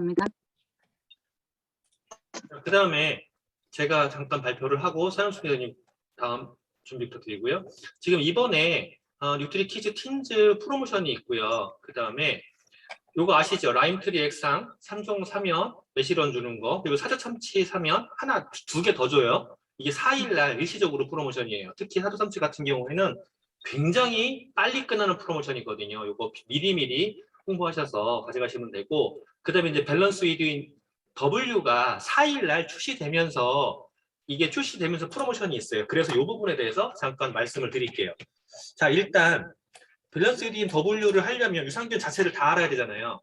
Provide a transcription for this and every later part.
입니다. 그 다음에 제가 잠깐 발표를 하고 서영수 기자님 다음 준비 부탁드리고요. 지금 이번에 뉴트리키즈 틴즈 프로모션이 있고요. 그 다음에 요거 아시죠? 라임트리 액상 3종 사면 매실원 주는 거, 그리고 사자참치 사면 하나, 두 개 더 줘요. 이게 4일날 일시적으로 프로모션이에요. 특히 사자참치 같은 경우에는 굉장히 빨리 끝나는 프로모션이거든요. 요거 미리미리 홍보하셔서 가져가시면 되고, 그 다음에 이제 밸런스 위드인 W가 4일날 출시되면서 이게 출시되면서 프로모션이 있어요. 그래서 이 부분에 대해서 잠깐 말씀을 드릴게요. 자, 일단 밸런스 위드인 W를 하려면 유산균 자체를 다 알아야 되잖아요.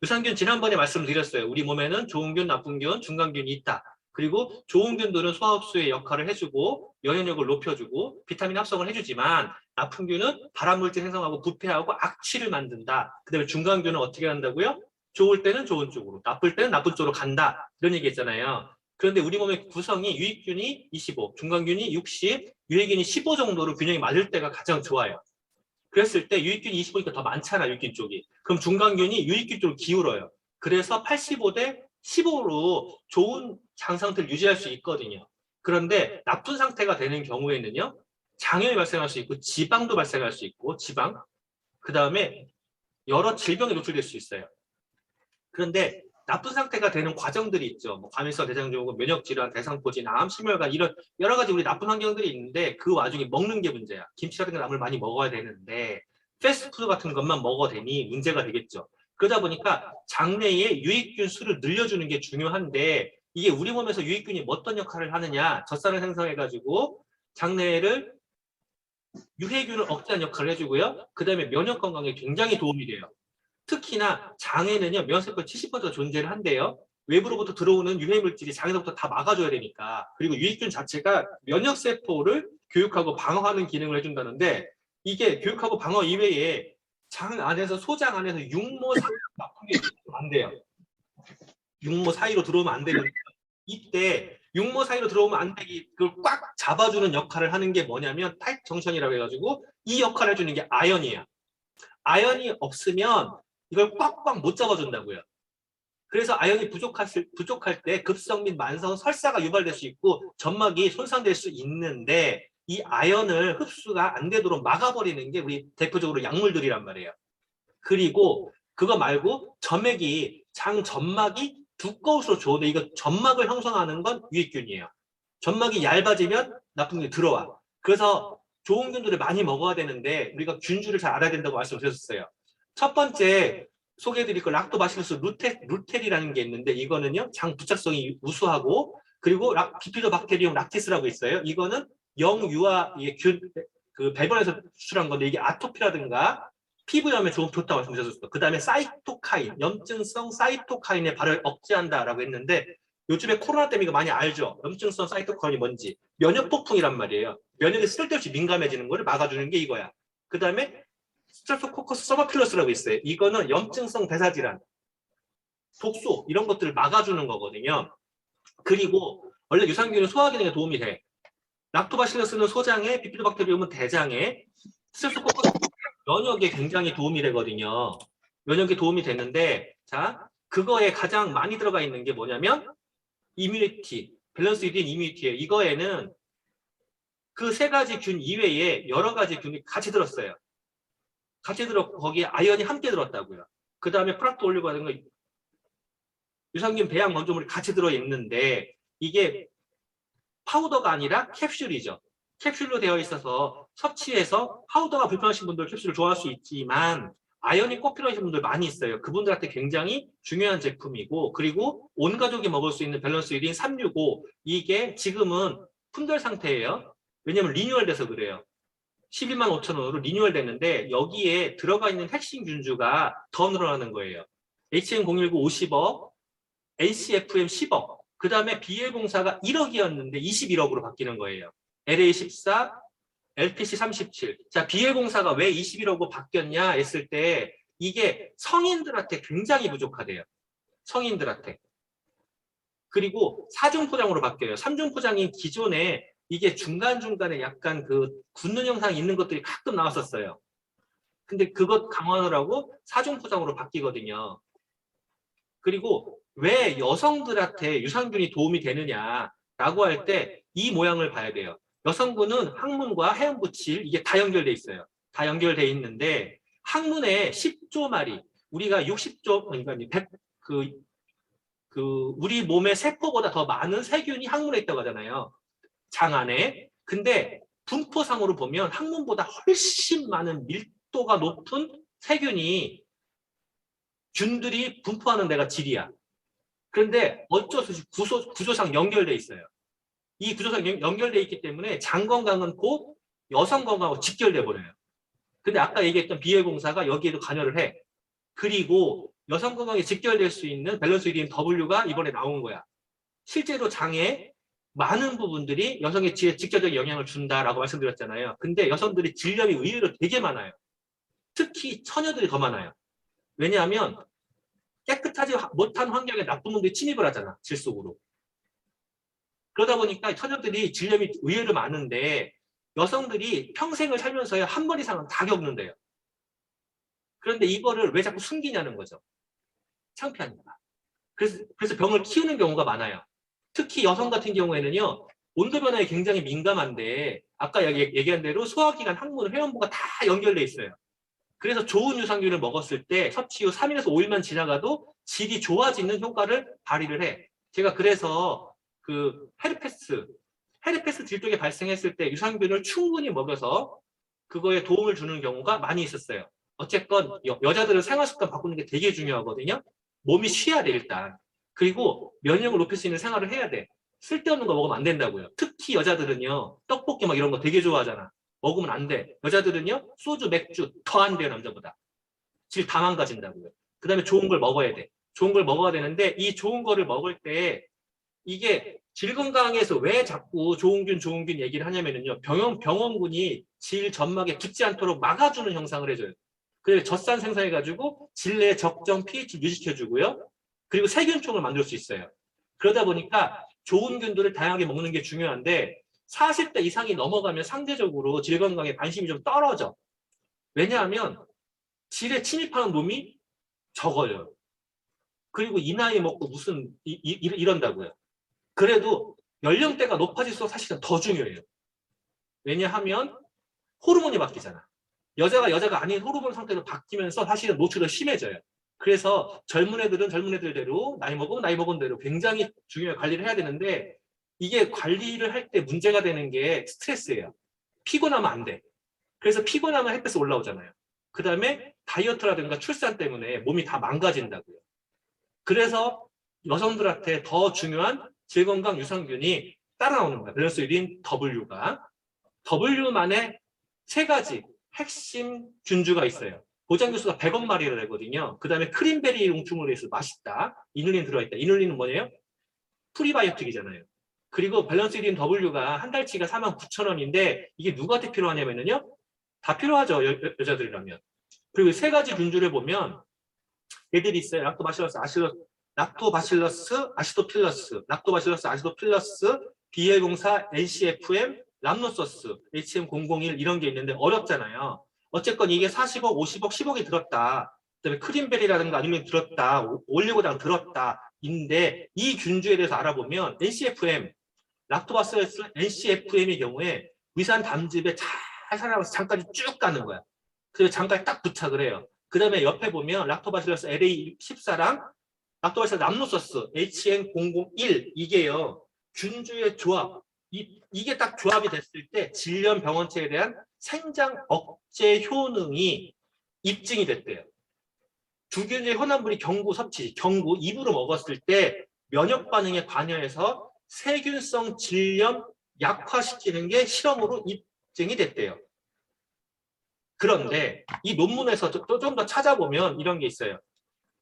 유산균 지난번에 말씀드렸어요. 우리 몸에는 좋은 균, 나쁜 균, 중간균이 있다. 그리고 좋은 균들은 소화흡수의 역할을 해주고 면역력을 높여주고 비타민 합성을 해주지만 나쁜 균은 발암물질 생성하고 부패하고 악취를 만든다. 그 다음에 중간균은 어떻게 한다고요? 좋을 때는 좋은 쪽으로, 나쁠 때는 나쁜 쪽으로 간다. 이런 얘기 했잖아요. 그런데 우리 몸의 구성이 유익균이 25, 중간균이 60, 유해균이 15 정도로 균형이 맞을 때가 가장 좋아요. 그랬을 때 유익균이 25니까 더 많잖아, 유익균 쪽이. 그럼 중간균이 유익균 쪽으로 기울어요. 그래서 85대 15로 좋은 장 상태를 유지할 수 있거든요. 그런데 나쁜 상태가 되는 경우에는요, 장염이 발생할 수 있고, 지방도 발생할 수 있고, 지방. 그 다음에 여러 질병에 노출될 수 있어요. 그런데 나쁜 상태가 되는 과정들이 있죠. 뭐 과민성 대장증후군, 면역질환, 대상포진, 암, 심혈관 이런 여러 가지 우리 나쁜 환경들이 있는데 그 와중에 먹는 게 문제야. 김치라든가 나물 많이 먹어야 되는데 패스트푸드 같은 것만 먹어대니 문제가 되겠죠. 그러다 보니까 장내에 유익균 수를 늘려주는 게 중요한데 이게 우리 몸에서 유익균이 어떤 역할을 하느냐. 젖산을 생성해가지고 장내를 유해균을 억제하는 역할을 해주고요. 그 다음에 면역 건강에 굉장히 도움이 돼요. 특히나 장에는요, 면세포 70%가 존재를 한대요. 외부로부터 들어오는 유해물질이 장에서부터 다 막아줘야 되니까. 그리고 유익균 자체가 면역세포를 교육하고 방어하는 기능을 해준다는데 이게 교육하고 방어 이외에 장 안에서 소장 안에서 육모 사이로 나쁜 게 안 돼요. 육모 사이로 들어오면 안 되는데 이때 육모 사이로 들어오면 안 되기 그걸 꽉 잡아주는 역할을 하는 게 뭐냐면 타이트 정션이라고 해가지고 이 역할을 해주는 게 아연이에요. 아연이 없으면 이걸 꽉꽉 못 잡아준다고요. 그래서 아연이 부족할 때 급성 및 만성 설사가 유발될 수 있고 점막이 손상될 수 있는데 이 아연을 흡수가 안 되도록 막아버리는 게 우리 대표적으로 약물들이란 말이에요. 그리고 그거 말고 장 점막이 두꺼울수록 좋은데 이거 점막을 형성하는 건 유익균이에요. 점막이 얇아지면 나쁜 균이 들어와. 그래서 좋은 균들을 많이 먹어야 되는데 우리가 균주를 잘 알아야 된다고 말씀드렸어요. 첫 번째 소개해드릴 거 락토바실루스 루텔이라는 게 있는데 이거는요 장 부착성이 우수하고 그리고 비피도박테리움 락티스라고 있어요. 이거는 영유아 그 배변에서 추출한 건데 이게 아토피라든가 피부염에 좋다고 말씀드렸었어요. 그 다음에 사이토카인, 염증성 사이토카인의 발현을 억제한다라고 했는데 요즘에 코로나 때문에 이거 많이 알죠? 염증성 사이토카인이 뭔지. 면역 폭풍이란 말이에요. 면역이 쓸데없이 민감해지는 거를 막아주는 게 이거야. 그 다음에 스트레프코커스 서버필러스라고 있어요. 이거는 염증성 대사질환, 독소 이런 것들을 막아주는 거거든요. 그리고 원래 유산균은 소화 기능에 도움이 돼. 락토바실러스는 소장에, 비피도박테리움은 대장에, 스트레프코커스 면역에 굉장히 도움이 되거든요. 면역에 도움이 되는데 자 그거에 가장 많이 들어가 있는 게 뭐냐면 이뮤니티, 밸런스 위드인 이뮤니티예요. 이거에는 그 세 가지 균 이외에 여러 가지 균이 같이 들었어요. 같이 들었고 거기에 아연이 함께 들었다고요. 그 다음에 프락토 올리고라든가 유산균 배양 원조물이 같이 들어있는데 이게 파우더가 아니라 캡슐이죠. 캡슐로 되어 있어서 섭취해서 파우더가 불편하신 분들 캡슐을 좋아할 수 있지만 아연이 꼭 필요하신 분들 많이 있어요. 그분들한테 굉장히 중요한 제품이고 그리고 온 가족이 먹을 수 있는 밸런스 위드인 365 이게 지금은 품절 상태예요. 왜냐하면 리뉴얼 돼서 그래요. 11만 5천 원으로 리뉴얼 됐는데 여기에 들어가 있는 핵심 균주가 더 늘어나는 거예요. HN019 50억, ACFM 10억, 그 다음에 BL공사가 1억이었는데 21억으로 바뀌는 거예요. LA14, LPC 37. 자, BL공사가 왜 21억으로 바뀌었냐 했을 때 이게 성인들한테 굉장히 부족하대요. 성인들한테. 그리고 4중 포장으로 바뀌어요. 3중 포장이 기존에 이게 중간중간에 약간 그 굳는 영상이 있는 것들이 가끔 나왔었어요. 근데 그것 강화를 하고 4중 포장으로 바뀌거든요. 그리고 왜 여성들한테 유산균이 도움이 되느냐라고 할 때 이 모양을 봐야 돼요. 여성분은 항문과 해음부 칠 이게 다 연결돼 있어요. 다 연결돼 있는데 항문에 10조 마리, 우리가 60조, 그러니까 100, 우리 몸의 세포보다 더 많은 세균이 항문에 있다고 하잖아요. 장 안에. 근데 분포상으로 보면 항문보다 훨씬 많은 밀도가 높은 세균이 균들이 분포하는 데가 질이야. 그런데 어쩔 수 없이 구조상 연결돼 있어요. 이 구조상 연결돼 있기 때문에 장 건강은 곧 여성 건강하고 직결돼 버려요. 근데 아까 얘기했던 비해공사가 여기에도 관여를 해. 그리고 여성 건강에 직결될 수 있는 밸런스 위린 W가 이번에 나온 거야. 실제로 장에 많은 부분들이 여성의 질에 직접적인 영향을 준다라고 말씀드렸잖아요. 근데 여성들이 질염이 의외로 되게 많아요. 특히 처녀들이 더 많아요. 왜냐하면 깨끗하지 못한 환경에 나쁜 놈들이 침입을 하잖아. 질 속으로. 그러다 보니까 처녀들이 질염이 의외로 많은데 여성들이 평생을 살면서야 한 번 이상은 다 겪는데요. 그런데 이거를 왜 자꾸 숨기냐는 거죠. 창피하니까. 그래서 병을 키우는 경우가 많아요. 특히 여성 같은 경우에는요. 온도 변화에 굉장히 민감한데 아까 얘기한 대로 소화기관, 항문, 회원부가 다 연결돼 있어요. 그래서 좋은 유산균을 먹었을 때 섭취 후 3일에서 5일만 지나가도 질이 좋아지는 효과를 발휘를 해. 제가 그래서 그 헤르페스 질독이 발생했을 때 유산균을 충분히 먹여서 그거에 도움을 주는 경우가 많이 있었어요. 어쨌건 여자들은 생활습관 바꾸는 게 되게 중요하거든요. 몸이 쉬어야 돼 일단. 그리고 면역을 높일 수 있는 생활을 해야 돼. 쓸데없는 거 먹으면 안 된다고요. 특히 여자들은요. 떡볶이 막 이런 거 되게 좋아하잖아. 먹으면 안 돼. 여자들은요. 소주, 맥주 더 안 돼요. 남자보다. 질 다 망가진다고요. 그 다음에 좋은 걸 먹어야 돼. 좋은 걸 먹어야 되는데 이 좋은 거를 먹을 때 이게 질 건강에서 왜 자꾸 좋은 균 얘기를 하냐면요. 병원군이 질 점막에 붙지 않도록 막아주는 형상을 해줘요. 그래서 젖산 생산해가지고 질 내 적정 pH 유지시켜주고요. 그리고 세균총을 만들 수 있어요. 그러다 보니까 좋은 균들을 다양하게 먹는 게 중요한데 40대 이상이 넘어가면 상대적으로 질 건강에 관심이 좀 떨어져. 왜냐하면 질에 침입하는 놈이 적어요. 그리고 이 나이 먹고 무슨 이런다고요. 그래도 연령대가 높아질수록 사실은 더 중요해요. 왜냐하면 호르몬이 바뀌잖아. 여자가 아닌 호르몬 상태로 바뀌면서 사실은 노출이 심해져요. 그래서 젊은 애들은 젊은 애들대로 나이 먹은 대로 굉장히 중요한 관리를 해야 되는데 이게 관리를 할 때 문제가 되는 게 스트레스예요. 피곤하면 안 돼. 그래서 피곤하면 햇볕에 올라오잖아요. 그 다음에 다이어트라든가 출산 때문에 몸이 다 망가진다고요. 그래서 여성들한테 더 중요한 질건강 유산균이 따라 나오는 거예요. 밸런스 유린 W가. W만의 세 가지 핵심 균주가 있어요. 보장교수가 100억 마리를 되거든요. 그 다음에 크림베리 용충으로 해서 맛있다. 이눌린 들어있다. 이눌린은 뭐예요? 프리바이오틱이잖아요. 그리고 밸런스 유린 W가 한 달치가 49,000원인데 이게 누구한테 필요하냐면요. 다 필요하죠. 여자들이라면. 그리고 세 가지 균주를 보면 얘들이 있어요. 락토바실러스 아시도필러스, BL04, NCFM, 람노소스, HM001 이런 게 있는데 어렵잖아요. 어쨌건 이게 40억, 50억, 10억이 들었다. 그다음에 크림베리라든가 아니면 들었다. 올리고당 들었다. 인데 이 균주에 대해서 알아보면 NCFM, 락토바실러스 NCFM의 경우에 위산 담즙에 잘 살아가면서 장까지 쭉 가는 거야. 그래서 장까지 딱 부착을 해요. 그 다음에 옆에 보면 락토바실러스 LA14랑 락토바실러스 람노소스 HN001 이게요. 균주의 조합. 이게 딱 조합이 됐을 때 질염 병원체에 대한 생장 억제 효능이 입증이 됐대요. 두 균의 혼합물이 경구 섭취, 경구 입으로 먹었을 때 면역 반응에 관여해서 세균성 질염 약화시키는 게 실험으로 입증이 됐대요. 그런데 이 논문에서 좀 더 찾아보면 이런 게 있어요.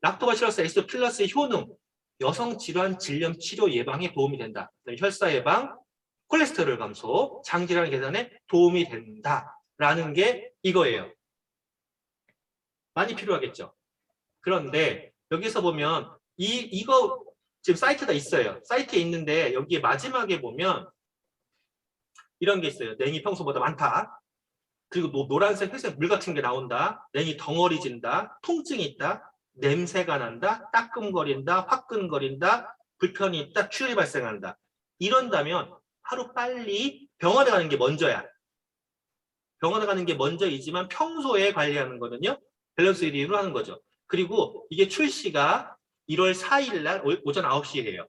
락토바실러스 애시도필러스의 효능, 여성 질환 질염 치료 예방에 도움이 된다. 혈사 예방, 콜레스테롤 감소, 장질환 개선에 도움이 된다라는 게 이거예요. 많이 필요하겠죠. 그런데 여기서 보면 이거 지금 사이트가 있어요. 사이트에 있는데 여기에 마지막에 보면 이런 게 있어요. 냉이 평소보다 많다. 그리고 노란색, 회색 물 같은 게 나온다. 냉이 덩어리진다. 통증이 있다. 냄새가 난다, 따끔거린다, 화끈거린다, 불편이 있다, 출혈이 발생한다. 이런다면 하루 빨리 병원에 가는 게 먼저야. 병원에 가는 게 먼저이지만 평소에 관리하는 거는요. 밸런스 리뷰로 하는 거죠. 그리고 이게 출시가 1월 4일 날 오전 9시에 해요.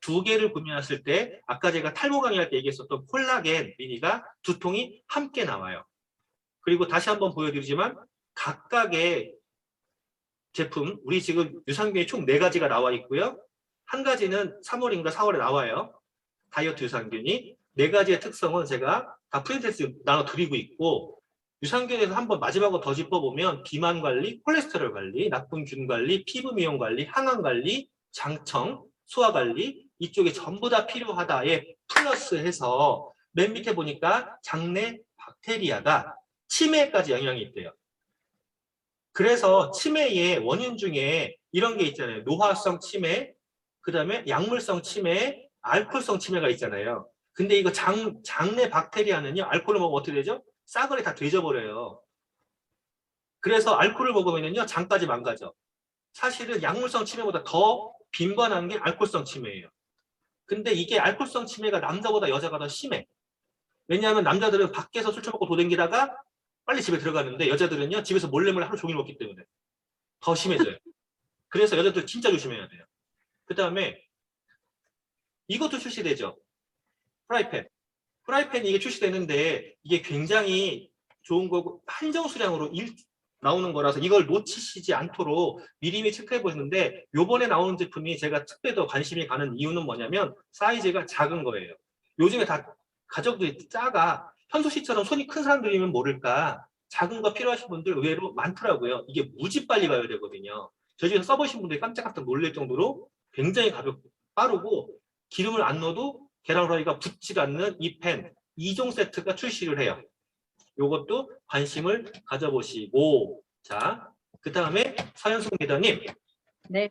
두 개를 구매하실 때 아까 제가 탈모 강의할 때 얘기했었던 콜라겐 미니가 두 통이 함께 나와요. 그리고 다시 한번 보여드리지만 각각의 제품, 우리 지금 유산균이 총 4가지가 나와 있고요. 한 가지는 3월인가 4월에 나와요. 다이어트 유산균이. 4가지의 특성은 제가 다 프린테스 나눠드리고 있고, 유산균에서 한번 마지막으로 더 짚어보면 비만 관리, 콜레스테롤 관리, 나쁜 균 관리, 피부 미용 관리, 항암 관리, 장청, 소화 관리 이쪽에 전부 다 필요하다에 플러스해서 맨 밑에 보니까 장내 박테리아가 치매까지 영향이 있대요. 그래서 치매의 원인 중에 이런 게 있잖아요. 노화성 치매, 그 다음에 약물성 치매, 알코올성 치매가 있잖아요. 근데 이거 장내 박테리아는요, 알코올을 먹으면 어떻게 되죠? 싸그리 다 되져버려요. 그래서 알코올을 먹으면요, 장까지 망가져. 사실은 약물성 치매보다 더 빈번한 게 알코올성 치매예요. 근데 이게 알코올성 치매가 남자보다 여자가 더 심해. 왜냐하면 남자들은 밖에서 술 처먹고 도댕기다가 빨리 집에 들어가는데 여자들은요, 집에서 몰래 하루 종일 먹기 때문에 더 심해져요. 그래서 여자들 진짜 조심해야 돼요. 그 다음에 이것도 출시되죠. 프라이팬. 프라이팬이 이게 출시되는데 이게 굉장히 좋은 거고 한정 수량으로 나오는 거라서 이걸 놓치시지 않도록 미리미리 체크해 보시는데 요번에 나오는 제품이 제가 특별히 더 관심이 가는 이유는 뭐냐면 사이즈가 작은 거예요. 요즘에 다 가족들이 작아. 현수 씨처럼 손이 큰 사람들이면 모를까 작은 거 필요하신 분들 의외로 많더라고요. 이게 무지 빨리 가야 되거든요. 저희 집에서 써보신 분들이 깜짝깜짝 놀랄 정도로 굉장히 가볍고 빠르고 기름을 안 넣어도 계란 후라이가 붙지가 않는 이 펜 2종 세트가 출시를 해요. 요것도 관심을 가져보시고 자, 그 다음에 서현숙 리더님 네.